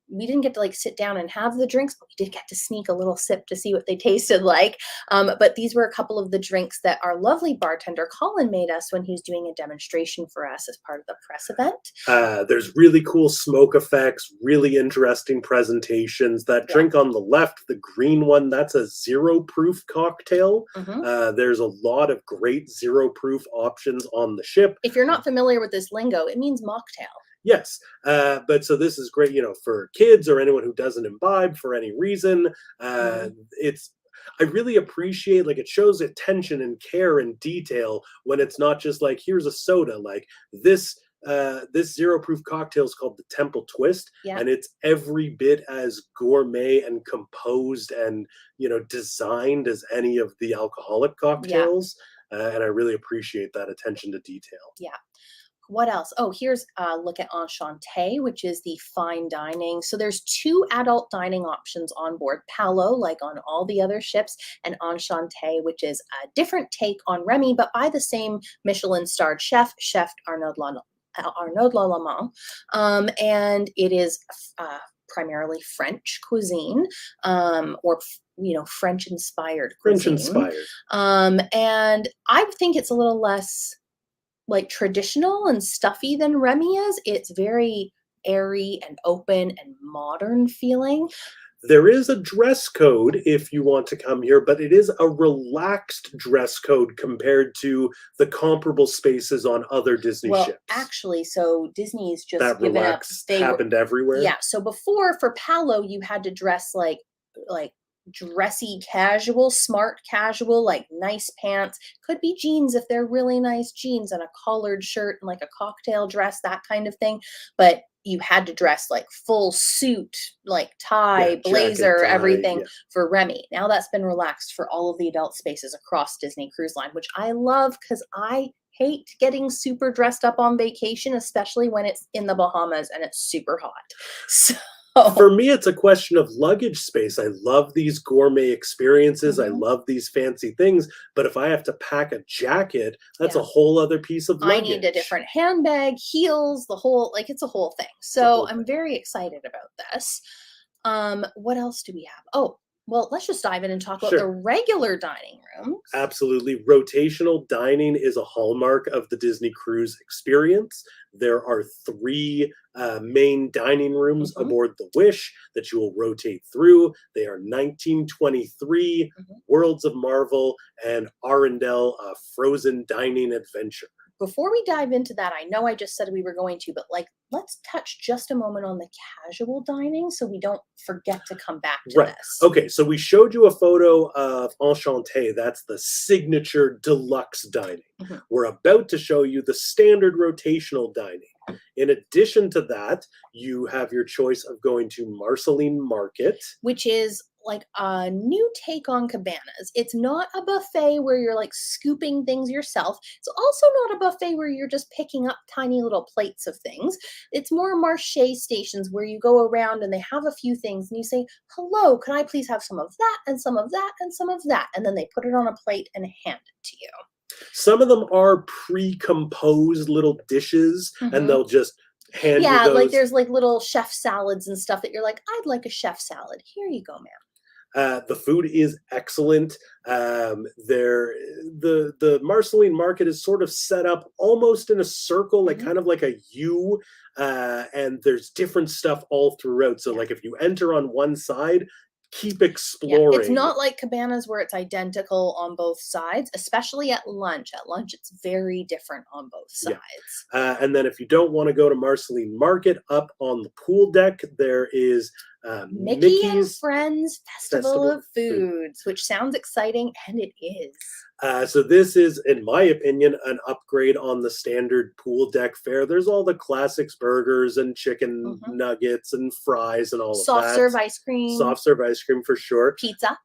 we didn't get to like sit down and have the drinks, but we did get to sneak a little sip to see what they tasted like. But these were a couple of the drinks that our lovely bartender Colin made us when he was doing a demonstration for us as part of the press event. There's really cool smoke effects, really interesting presentations. That drink on the left, the green one, that's a zero proof cocktail. There's a lot of great zero proof options on the ship. If you're not familiar with this lingo, it means mocktail. Yes, but so this is great, for kids or anyone who doesn't imbibe for any reason. I really appreciate, like, it shows attention and care and detail when it's not just like, here's a soda. Like this zero proof cocktail is called the Temple Twist, and it's every bit as gourmet and composed and designed as any of the alcoholic cocktails. And I really appreciate that attention to detail. What else? Oh, here's a look at Enchanté, which is the fine dining. So there's 2 adult dining options on board. Palo, like on all the other ships, and Enchanté, which is a different take on Remy, but by the same Michelin-starred chef, Chef Arnaud Lallement. And it is primarily French cuisine, or French-inspired cuisine. And I think it's a little less like traditional and stuffy than Remy is. It's very airy and open and modern feeling. There is a dress code if you want to come here, but it is a relaxed dress code compared to the comparable spaces on other Disney Well, ships. actually, so Disney's just That given up. relax happened everywhere. Yeah. So before for Palo, you had to dress like dressy casual, smart casual, like nice pants. Could be jeans if they're really nice jeans and a collared shirt and like a cocktail dress, that kind of thing. But you had to dress like full suit, like tie, Jacket, blazer, tie, everything yeah. for Remy. Now that's been relaxed for all of the adult spaces across Disney Cruise Line, which I love because I hate getting super dressed up on vacation, especially when it's in the Bahamas and it's super hot. For me, it's a question of luggage space. I love these gourmet experiences. I Mhm. love these fancy things. But if I have to pack a jacket, that's Yeah. a whole other piece of luggage. I need a different handbag, heels, the whole, like it's a whole thing. So whole I'm very excited about this. What else do we have? Oh, well, let's just dive in and talk about the Sure. regular dining rooms. Absolutely. Rotational dining is a hallmark of the Disney Cruise experience. There are three main dining rooms Mhm. aboard the Wish that you will rotate through. They are 1923, Mhm. Worlds of Marvel, and Arendelle, a frozen dining adventure. Before we dive into that, I know I just said we were going to, but like, let's touch just a moment on the casual dining so we don't forget to come back to Right. this. Okay, so we showed you a photo of Enchanté. That's the signature deluxe dining. Mhm. We're about to show you the standard rotational dining. In addition to that, you have your choice of going to Marceline Market. Which is like a new take on cabanas. It's not a buffet where you're like scooping things yourself. It's also not a buffet where you're just picking up tiny little plates of things. It's more marche stations where you go around and they have a few things and you say, "Hello, can I please have some of that and some of that and some of that?" And then they put it on a plate and hand it to you. Some of them are pre-composed little dishes, and Mhm. they'll just hand you Yeah, like those. there's like little chef salads and stuff that you're like, "I'd like a chef salad. Here you go, ma'am." The food is excellent. The Marceline Market is sort of set up almost in a circle, like Mhm. kind of like a U, and there's different stuff all throughout. So, Yeah. like if you enter on one side, keep Yeah, it's exploring. not like cabanas where it's identical on both sides, especially at lunch. At lunch, it's very different on both Yeah. sides. And then if you don't want to go to Marceline Market, up on the pool deck, there is Mickey and Mickey's Friends Festival Festival of of Food. Foods, which sounds exciting, and it is. So this is, in my opinion, an upgrade on the standard pool deck fare. There's all the classics, burgers and chicken Mhm. nuggets and fries and all of Soft that. serve ice cream, Soft serve ice cream for sure. pizza.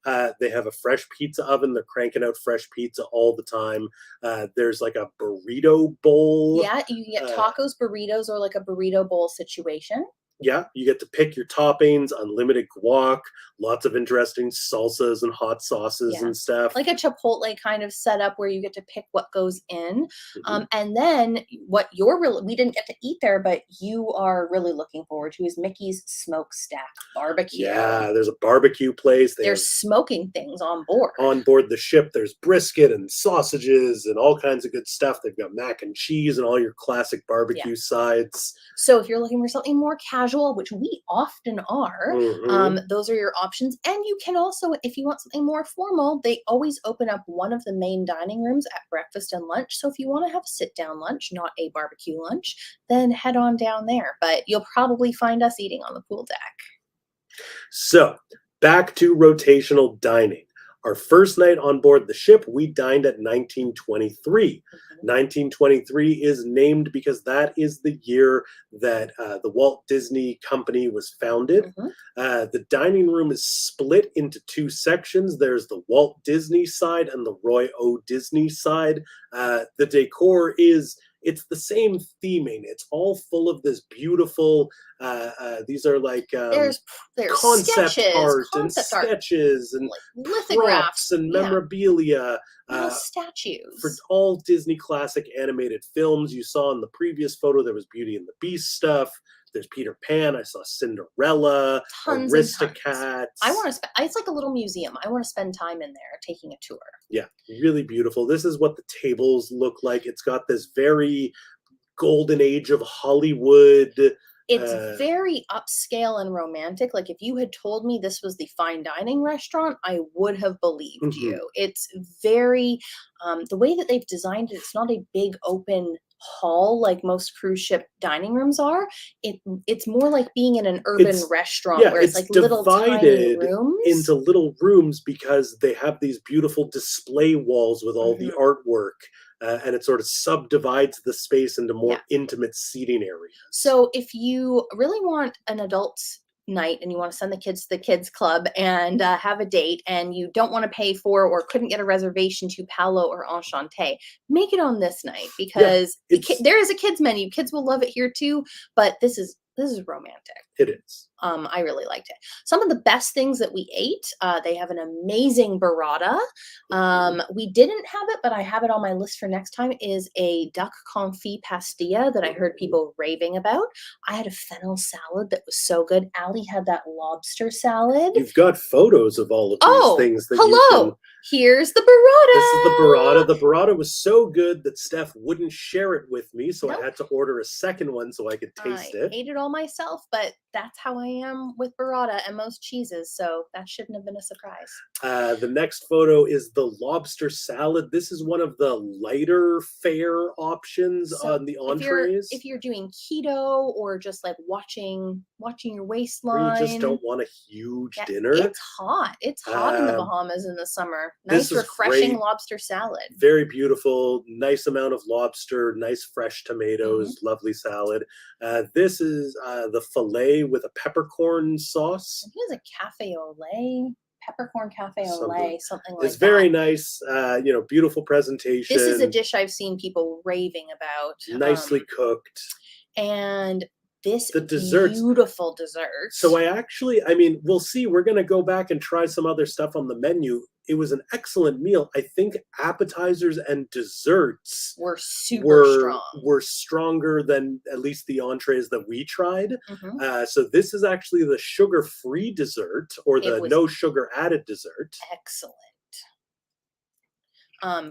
They have a fresh pizza oven. They're cranking out fresh pizza all the time. There's like a burrito bowl. Yeah, you can get Uh, tacos, burritos, or like a burrito bowl situation. yeah, you get to pick your toppings, unlimited guac, lots of interesting salsas and hot sauces Yeah. and stuff. Like a Chipotle kind of setup where you get to pick what goes in. Mhm. And then what you're really, we didn't get to eat there, but you are really looking forward to is Mickey's Smokestack Barbecue. Yeah, there's a barbecue place. They They're have smoking things on board. on board the ship, there's brisket and sausages and all kinds of good stuff. They've got mac and cheese and all your classic barbecue sides. So if you're looking for something more casual, which we often are, Mhm. those are your options. And you can also, if you want something more formal, they always open up one of the main dining rooms at breakfast and lunch. So if you want to have a sit down lunch, not a barbecue lunch, then head on down there. But you'll probably find us eating on the pool deck. So, back to rotational dining. Our first night on board the ship, we dined at 1923. Mhm. 1923 is named because that is the year that the Walt Disney Company was founded. Mhm. The dining room is split into two sections. There's the Walt Disney side and the Roy O. Disney side. The decor is it's the same theming. It's all full of this beautiful. These are like There's concept sketches, art and concept art, sketches and like props lithographs, and yeah, memorabilia little for statues. all Disney classic animated films. You saw in the previous photo there was Beauty and the Beast stuff. There's Peter Pan. I saw Cinderella, Tons and tons. Aristocats. I want to spend. It's like a little museum. I want to spend time in there taking a tour. Yeah, really beautiful. This is what the tables look like. It's got this very golden age of Hollywood It's very upscale and romantic. Like if you had told me this was the fine dining restaurant, I would have believed you. It's very, the way that they've designed it, it's not a big open hall like most cruise ship dining rooms are. It's more like being in an urban restaurant where it's like little tiny rooms into little rooms because they have these beautiful display walls with all the artwork. And it sort of subdivides the space into more intimate seating areas. So if you really want an adult's night and you want to send the kids to the kids club and have a date and you don't want to pay for or couldn't get a reservation to Palo or Enchante, make it on this night because there is a kids menu. Kids will love it here too, but this is romantic. It is. I really liked it. Some of the best things that we ate, they have an amazing burrata. We didn't have it, but I have it on my list for next time, is a duck confit pastilla that I heard people raving about. I had a fennel salad that was so good. Allie had that lobster salad. You've got photos of all of these things. That hello. You can... Here's the burrata. This is the burrata. The burrata was so good that Steph wouldn't share it with me, so I had to order a second one so I could taste it. I ate it all myself, but that's how I am with burrata and most cheeses, so that shouldn't have been a surprise. The next photo is the lobster salad. This is one of the lighter fare options on the entrees. If you're doing keto or just like watching your waistline, or you just don't want a huge dinner. It's hot. It's hot in the Bahamas in the summer. Nice refreshing lobster salad. Very beautiful. Nice amount of lobster. Nice fresh tomatoes. Lovely salad. This is the filet with a peppercorn sauce. It has a cafe au lait. Peppercorn cafe au lait, something like that. It's very nice, beautiful presentation. This is a dish I've seen people raving about. Nicely cooked. And this desserts, beautiful dessert. So we'll see. We're going to go back and try some other stuff on the menu. It was an excellent meal. I think appetizers and desserts were strong. Were stronger than at least the entrees that we tried. So this is actually the sugar-free dessert or the no sugar added dessert. Excellent.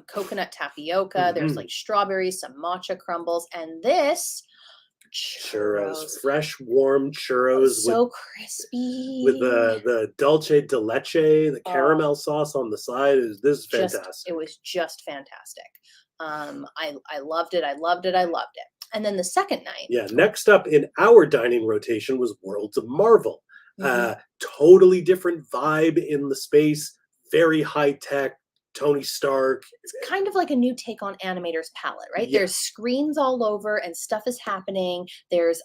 Coconut tapioca. There's like strawberries, some matcha crumbles, and this churros, fresh warm churros, so crispy, with the dulce de leche, the caramel sauce on the side. This is fantastic. It was just fantastic. I loved it. I loved it. And then the second night, next up in our dining rotation was Worlds of Marvel. Totally different vibe in the space, very high tech. Tony Stark. It's kind of like a new take on Animator's palette, right? There's screens all over and stuff is happening. There's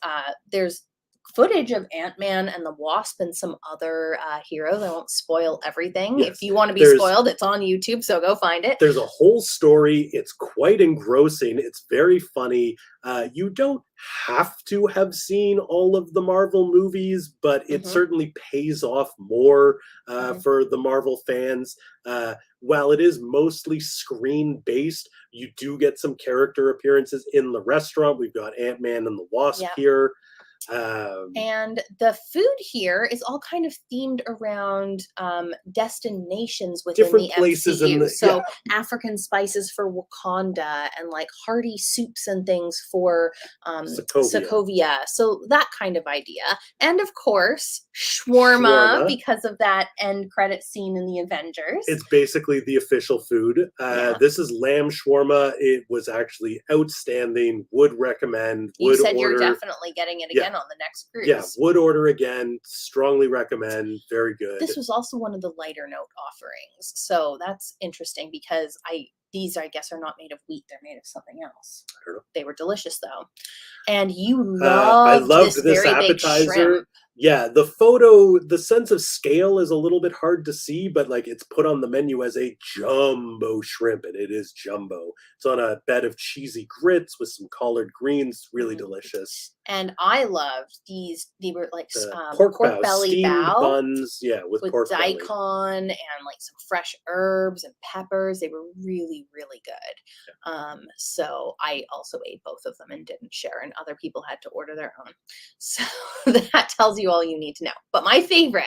footage of Ant-Man and the Wasp and some other heroes. I won't spoil everything. If you want to be spoiled, it's on YouTube, so go find it. There's a whole story. It's quite engrossing. It's very funny. You don't have to have seen all of the Marvel movies, but it certainly pays off more for the Marvel fans. While it is mostly screen-based, you do get some character appearances in the restaurant. We've got Ant-Man and the Wasp here. And the food here is all kind of themed around destinations within different the places MCU. So African spices for Wakanda and like hearty soups and things for Sokovia. So that kind of idea. And of course, shawarma, because of that end credit scene in the Avengers. It's basically the official food. This is lamb shawarma. It was actually outstanding. Would recommend. You said you're definitely getting it again on the next cruise. Yeah, would order again. Strongly recommend. Very good. This was also one of the lighter note offerings. So that's interesting because these, I guess, are not made of wheat. They're made of something else. I don't know. They were delicious, though. And you loved this very appetizer. Big shrimp. Yeah, the sense of scale is a little bit hard to see, but like it's put on the menu as a jumbo shrimp, and it is jumbo. It's on a bed of cheesy grits with some collard greens. Really delicious. And I loved these. They were like pork belly bao buns, with pork daikon belly. and like some fresh herbs and peppers. They were really, really good. So I also ate both of them and didn't share, and other people had to order their own. So that tells you all you need to know. But my favorite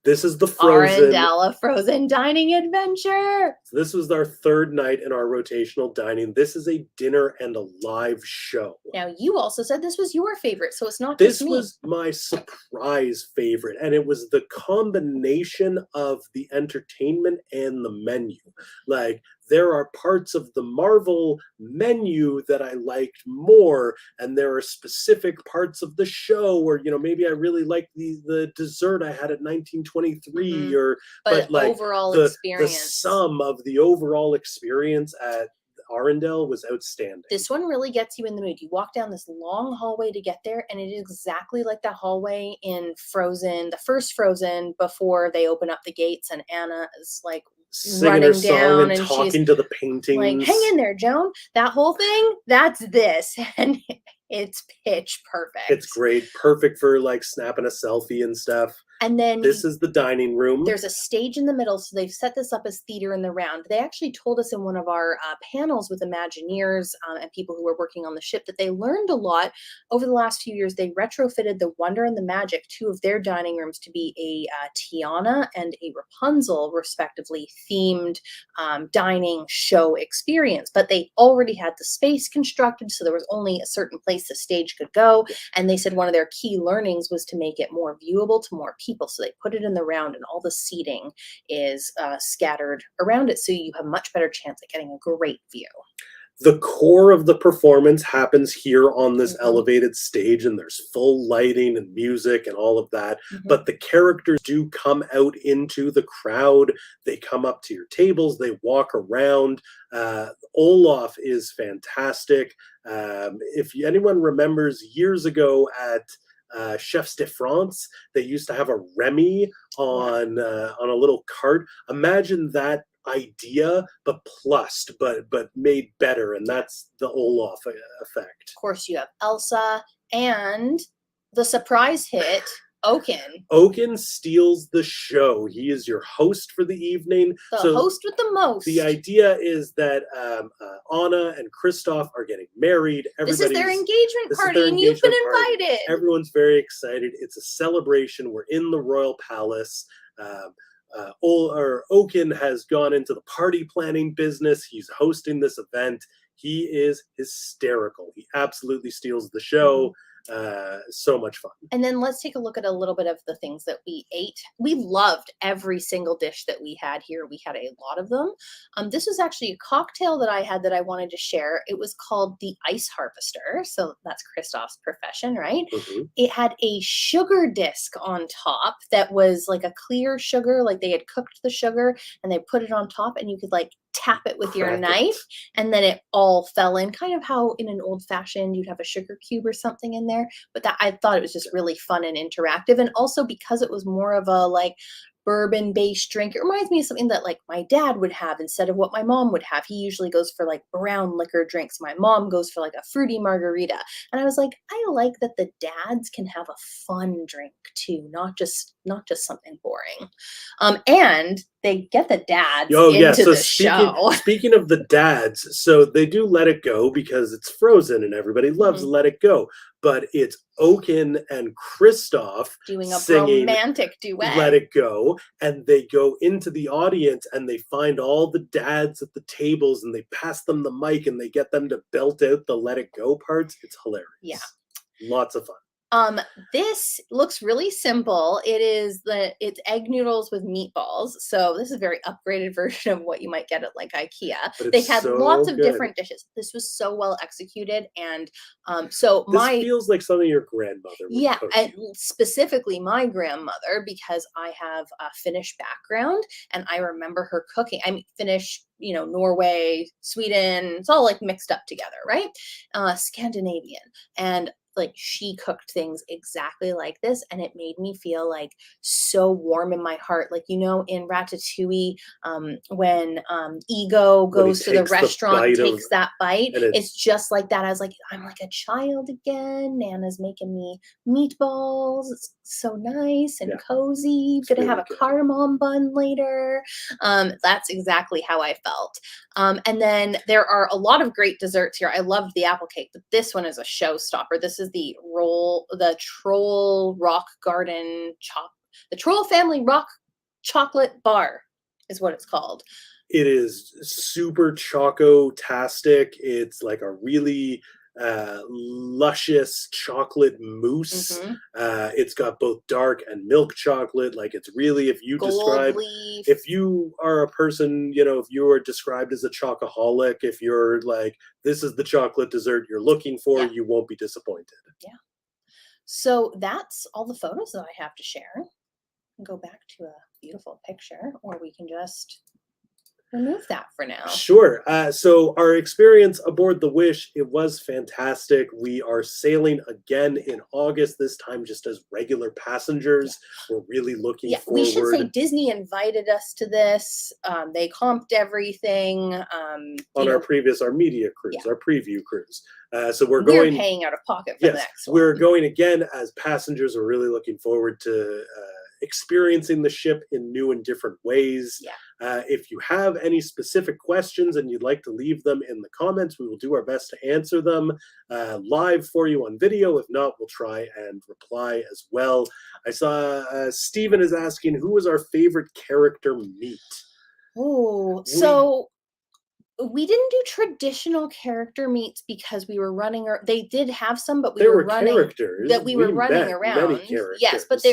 This is the frozen. Arendelle, a frozen dining adventure. So this was our third night in our rotational dining. This is a dinner and a live show. Now, you also said this was your favorite, so it's not This just me. was my surprise favorite, and it was the combination of the entertainment and the menu. Like, there are parts of the Marvel menu that I liked more, and there are specific parts of the show where, you know, maybe I really liked the dessert I had at 1923, or But like overall the experience. sum of the overall experience at Arendelle was outstanding. This one really gets you in the mood. You walk down this long hallway to get there, and it is exactly like that hallway in Frozen, the first Frozen, before they open up the gates and Anna is like Singing running her song down and and talking she's to the paintings. like, hang in there, Joan. That whole thing, that's this. And it's pitch perfect. It's great. Perfect for like snapping a selfie and stuff. And then this is the dining room. There's a stage in the middle, so they've set this up as theater in the round. They actually told us in one of our panels with Imagineers and people who were working on the ship that they learned a lot over the last few years. They retrofitted the Wonder and the Magic, two of their dining rooms, to be a Tiana and a Rapunzel, respectively, themed dining show experience. But they already had the space constructed, so there was only a certain place the stage could go. And they said one of their key learnings was to make it more viewable to more people. So they put it in the round, and all the seating is scattered around it, so you have a much better chance at getting a great view. The core of the performance happens here on this elevated stage, and there's full lighting and music and all of that. But the characters do come out into the crowd. They come up to your tables. They walk around. Olaf is fantastic. If anyone remembers years ago at Chefs de France, they used to have a Remy on a little cart. Imagine that idea, but plussed, but made better, and that's the Olaf effect. Of course, you have Elsa and the surprise hit, Oaken. Oaken steals the show. He is your host for the evening. The host with the most. The idea is that Anna and Christoph are getting married. This is their engagement party, and you've been invited. Everyone's very excited. It's a celebration. We're in the royal palace. Oaken has gone into the party planning business. He's hosting this event. He is hysterical. He absolutely steals the show. So much fun. And then let's take a look at a little bit of the things that we ate. We loved every single dish that we had here. We had a lot of them. This was actually a cocktail that I had that I wanted to share. It was called the Ice Harvester. So that's Christoph's profession, right? It had a sugar disc on top that was like a clear sugar, like they had cooked the sugar and they put it on top, and you could like tap it with your knife, and then it all fell in, kind of how in an old fashioned you'd have a sugar cube or something in there. But that, I thought it was just really fun and interactive. And also because it was more of a like bourbon based drink, it reminds me of something that like my dad would have instead of what my mom would have. He usually goes for like brown liquor drinks. My mom goes for like a fruity margarita. And I was like, I like that the dads can have a fun drink too, not just something boring. And they get the dads into the show. Speaking of the dads, so they do Let It Go because it's Frozen and everybody loves Let It Go. But it's Oaken and Christoph doing a singing romantic duet. Let It Go, and they go into the audience and they find all the dads at the tables and they pass them the mic and they get them to belt out the Let It Go parts. It's hilarious. Yeah. Lots of fun. This looks really simple. It's egg noodles with meatballs. So this is a very upgraded version of what you might get at like IKEA. They had lots of different dishes. This was so well executed. And this feels like something your grandmother would cook. And specifically my grandmother, because I have a Finnish background and I remember her cooking. I mean, Finnish, Norway, Sweden, it's all like mixed up together, right? Scandinavian. And like she cooked things exactly like this, and it made me feel like so warm in my heart. Like, in Ratatouille, when Ego goes to the restaurant, takes that bite, it's just like that. I was like, I'm like a child again. Nana's making me meatballs. It's so nice and cozy. Gonna have a cardamom bun later. That's exactly how I felt. And then there are a lot of great desserts here. I loved the apple cake, but this one is a showstopper. This is the Troll Rock Garden The Troll Family Rock Chocolate Bar is what it's called. It is super choco-tastic. It's like a really luscious chocolate mousse. Mhm. It's got both dark and milk chocolate. Like, it's really, if you Gold leaf. if you are a person, you know, if you are described as a chocoholic, if you're like, this is the chocolate dessert you're looking for, Yeah. you won't be disappointed. Yeah. So that's all the photos that I have to share. Go back to a beautiful picture, or we can just remove that for now. Sure. So our experience aboard the Wish, it was fantastic. We are sailing again in August, this time just as regular passengers. We're really looking Yeah, forward. we should say Disney invited us to this. They comped everything. On our media cruise, Yeah. our preview cruise. So we're going paying out of pocket for the next one. We're going again as passengers. We're really looking forward to experiencing the ship in new and different ways. Yeah. If you have any specific questions and you'd like to leave them in the comments, we will do our best to answer them live for you on video. If not, we'll try and reply as well. I saw Stephen is asking, who was our favorite character meet? Oh, so we didn't do traditional character meets because we were running. They did have some, but there were running characters that we were running around. Many characters. Yes, but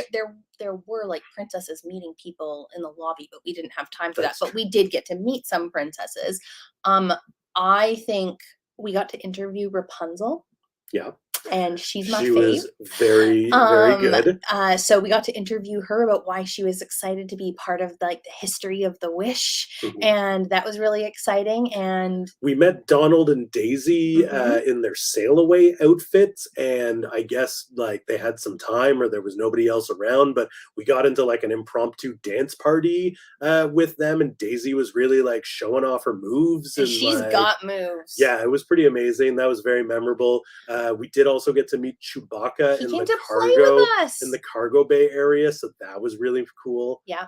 there were like princesses meeting people in the lobby, but we didn't have time for that. But we did get to meet some princesses. I think we got to interview Rapunzel. Yeah. And she's my fave. She was very, very good. So we got to interview her about why she was excited to be part of like the history of the Wish, and that was really exciting. And we met Donald and Daisy in their sail away outfits, and I guess like they had some time or there was nobody else around, but we got into like an impromptu dance party with them, and Daisy was really like showing off her moves. And she's like, got moves. Yeah, it was pretty amazing. That was very memorable. We did also get to meet Chewbacca in the cargo bay area, so that was really cool. Yeah.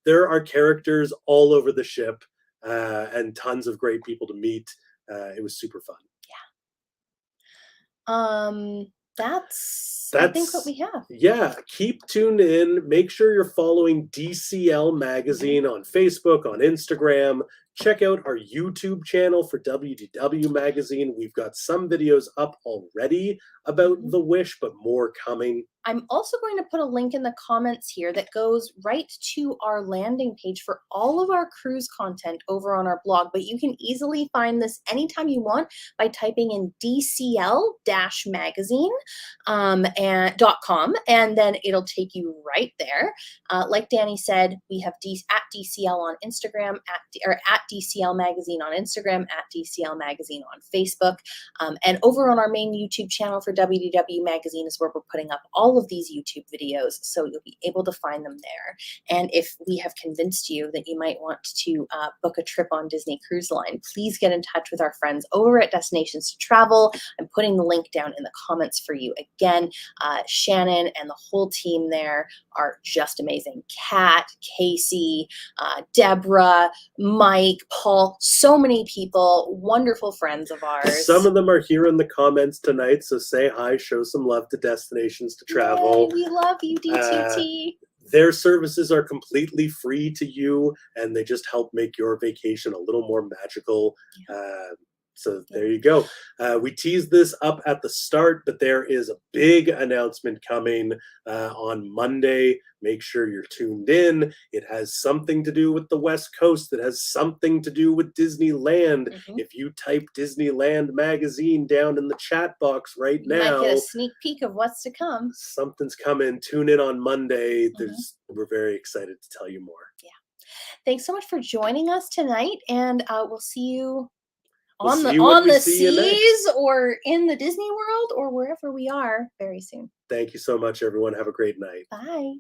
There are characters all over the ship and tons of great people to meet. It was super fun. Yeah. That's I think what we have. Yeah, keep tuned in. Make sure you're following DCL Magazine on Facebook, on Instagram. Check out our YouTube channel for WDW Magazine. We've got some videos up already about the Wish, but more coming. I'm also going to put a link in the comments here that goes right to our landing page for all of our cruise content over on our blog, but you can easily find this anytime you want by typing in DCL-magazine .com, and then it'll take you right there. Like Danny said, we have at DCL on Instagram, at DCL Magazine on Instagram, at DCL Magazine on Facebook, and over on our main YouTube channel for WDW Magazine is where we're putting up all of these YouTube videos, so you'll be able to find them there. And if we have convinced you that you might want to book a trip on Disney Cruise Line, please get in touch with our friends over at Destinations to Travel. I'm putting the link down in the comments for you. Again, Shannon and the whole team there are just amazing. Kat, Casey, Deborah, Mike, Paul, so many people, wonderful friends of ours. Some of them are here in the comments tonight, so say hi, show some love to Destinations to Travel. Yay, we love you, D2T. Their services are completely free to you, and they just help make your vacation a little more magical. So there you go. We teased this up at the start, but there is a big announcement coming on Monday. Make sure you're tuned in. It has something to do with the West Coast. It has something to do with Disneyland. If you type Disneyland Magazine down in the chat box right now, you might get a sneak peek of what's to come. Something's coming. Tune in on Monday. We're very excited to tell you more. Yeah. Thanks so much for joining us tonight, and we'll see you on the seas or in the Disney World or wherever we are very soon. Thank you so much, everyone. Have a great night. Bye.